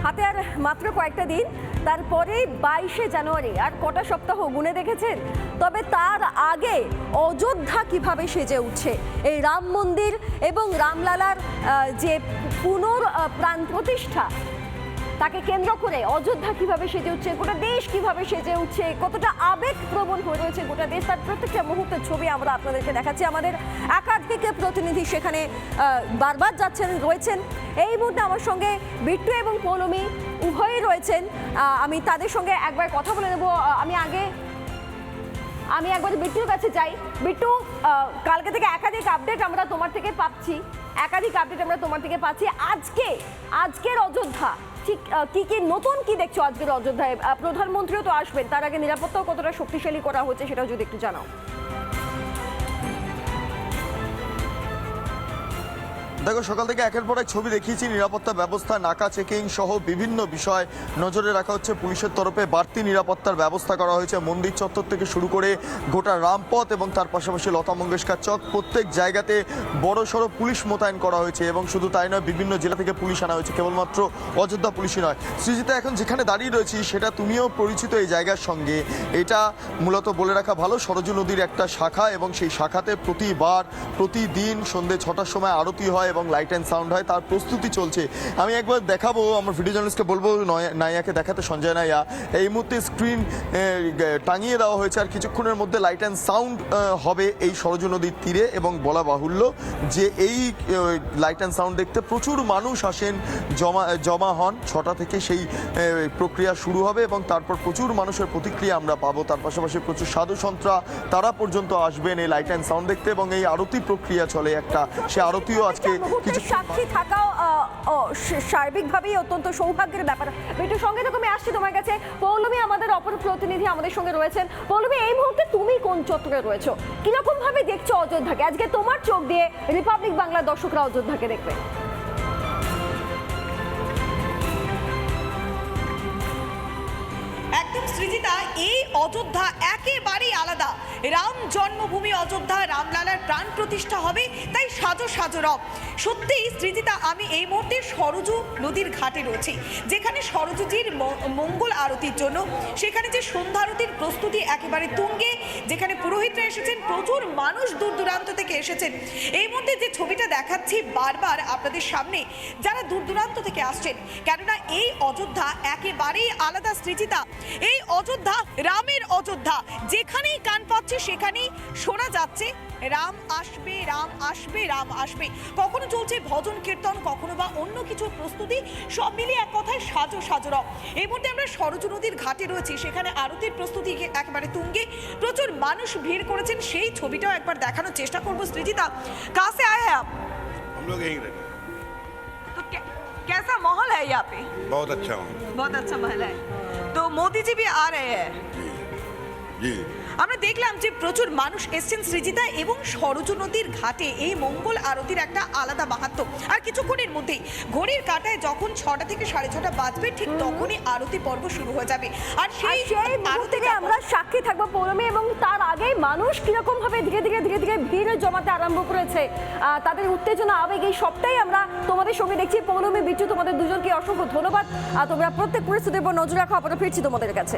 হাতে আর মাত্র কয়েকটা দিন, তারপরে 22শে জানুয়ারি, আর কটা সপ্তাহ গুনে দেখেছেন। তবে তার আগে অযোধ্যা কিভাবে সেজে উঠছে, এই রাম মন্দির এবং রামলালার যে পুনর্প্রাণ প্রতিষ্ঠা, তাকে কেন্দ্র করে অযোধ্যা কিভাবে সেজে উঠছে, গোটা দেশ কিভাবে সেজে উঠছে, কতটা আবেগপ্রবণ হয়ে রয়েছে গোটা দেশ, তার প্রত্যেকটা মুহূর্তের ছবি আমরা আপনাদেরকে দেখাচ্ছি। আমাদের একাধিক প্রতিনিধি সেখানে বারবার যাচ্ছেন, রয়েছেন। এই মুহূর্তে আমার সঙ্গে বিট্টু এবং পৌলমী উভয়ই রয়েছেন। আমি তাদের সঙ্গে একবার কথা বলে নেব। আমি একবার বিট্টুর কাছে যাই। বিট্টু, কালকে থেকে একাধিক আপডেট আমরা তোমার থেকে পাচ্ছি, আজকের অযোধ্যা ঠিক কি নতুন কি দেখছো আজকের অযোধ্যায়? প্রধানমন্ত্রীও তো আসবেন, তার আগে নিরাপত্তাও কতটা শক্তিশালী করা হচ্ছে সেটাও যদি একটু জানাও। দেখো, সকাল থেকে একের পর এক ছবি দেখিয়েছি। নিরাপত্তা ব্যবস্থা, নাকা চেকিং সহ বিভিন্ন বিষয় নজরে রাখা হচ্ছে। পুলিশের তরফে বাড়তি নিরাপত্তার ব্যবস্থা করা হয়েছে। মন্দির চত্বর থেকে শুরু করে গোটা রামপথ এবং তার পাশাপাশি লতা মঙ্গেশকর চক, প্রত্যেক জায়গাতে বড় সড়ো পুলিশ মোতায়েন করা হয়েছে। এবং শুধু তাই নয়, বিভিন্ন জেলা থেকে পুলিশ আনা হয়েছে, কেবলমাত্র অযোধ্যা পুলিশই নয়। সৃজিতা, এখন যেখানে দাঁড়িয়ে রয়েছি সেটা তুমিও পরিচিত এই জায়গার সঙ্গে। এটা মূলত বলে রাখা ভালো, সরজু নদীর একটা শাখা, এবং সেই শাখাতে প্রতিদিন সন্ধ্যে 6টার সময় আরতি হয় এবং লাইট অ্যান্ড সাউন্ড হয়, তার প্রস্তুতি চলছে। আমি একবার দেখাবো, আমার ভিডিও জার্নালিস্টকে বলবো নাইয়াকে দেখাতে, সঞ্জয় নাইয়া। এই মুহূর্তে স্ক্রিন টাঙিয়ে দেওয়া হয়েছে, আর কিছুক্ষণের মধ্যে লাইট অ্যান্ড সাউন্ড হবে এই সরজু নদীর তীরে। এবং বলা বাহুল্য যে এই লাইট অ্যান্ড সাউন্ড দেখতে প্রচুর মানুষ আসেন, জমা হন। 6টা থেকে সেই প্রক্রিয়া শুরু হবে এবং তারপর প্রচুর মানুষের প্রতিক্রিয়া আমরা পাবো। তার পাশাপাশি প্রচুর সাধু সন্ত্রা তারা পর্যন্ত আসবেন এই লাইট অ্যান্ড সাউন্ড দেখতে। এবং এই আরতি প্রক্রিয়া চলে একটা, সে আরতিও আজকে সাক্ষী থাকাও সার্বিকভাবেই অত্যন্ত সৌভাগ্যের ব্যাপার। বিটুর সঙ্গে তো আমি আসছি তোমার কাছে। পৌলমী আমাদের অপর প্রতিনিধি আমাদের সঙ্গে রয়েছেন। পৌলমী, এই মুহূর্তে তুমি কোন চত্বরে রয়েছো, কিরকম ভাবে দেখছো অযোধ্যাকে? আজকে তোমার চোখ দিয়ে রিপাবলিক বাংলার দর্শকরা অযোধ্যাকে দেখবে। একদম সৃজিতা, এই অযোধ্যা একেবারেই আলাদা। রাম জন্মভূমি অযোধ্যা, রামলালার প্রাণ প্রতিষ্ঠা হবে, তাই সাজো সাজো রব। সত্যিই সৃজিতা, আমি এই মুহূর্তে সরজু নদীর ঘাটে রয়েছি, যেখানে সরজুজির মঙ্গল আরতির জন্য সেখানে যে সন্ধ্যা আরতির প্রস্তুতি একেবারে তুঙ্গে, যেখানে পুরোহিতরা এসেছেন, প্রচুর মানুষ দূর দূরান্ত থেকে এসেছেন। এই মুহূর্তে যে ছবিটা দেখাচ্ছি বারবার আপনাদের সামনে, যারা দূর দূরান্ত থেকে আসছেন, কেননা এই অযোধ্যা একেবারেই আলাদা সৃজিতা। এই অযোধ্যা রামের অযোধ্যা, যেখানেই কান পাচ্ছে সেখানেই শোনা যাচ্ছে রাম আসবে, রাম আসবে, রাম আসবে। কখনো চলছে ভজন কীর্তন, কখনো বা অন্য কিছুর প্রস্তুতি, সব মিলিয়ে এক কথায় সাজো সাজো রব। এই মুহূর্তে আমরা সরজু নদীর ঘাটে রয়েছি, সেখানে আরতির প্রস্তুতি একেবারে তুঙ্গে, প্রচুর মানুষ ভিড় করেছেন। সেই ছবিটাও একবার দেখানোর চেষ্টা করবো। সৃজিতা, कहाँ से आए हैं आप? हम लोग यहीं रहते हैं। तो कैसा माहौल है यहाँ पे? बहुत अच्छा हूँ बहुत अच्छा महल है। तो मोदी जी भी आ रहे हैं। जी। আমরা দেখলাম যে প্রচুর মানুষ এসছেন সৃজিতা, এবং সরজু নদীর ঘাটে এই মঙ্গল আরতির একটা আলাদা মাহাত্ম্য। আর কিছুক্ষণের মধ্যেই ঘড়ির কাঁটায় যখন 6টা থেকে 6:30 বাজবে, ঠিক তখনই আরতি পর্ব শুরু হয়ে যাবে। আর সেই আরতিতে আমরা সাক্ষী থাকবো পৌলমী, এবং তার আগেই মানুষ কিরকম ভাবে ধীরে ধীরে ভিড় জমাতে আরম্ভ করেছে, তাদের উত্তেজনা, আবেগ, এই সবটাই আমরা তোমাদের সঙ্গে দেখছি। পৌলমী, বিট্টু, তোমাদের দুজনকে অসংখ্য ধন্যবাদ। তোমরা প্রত্যেক পরিস্থিতির উপর নজর রাখো। আবার ফিরছি তোমাদের কাছে।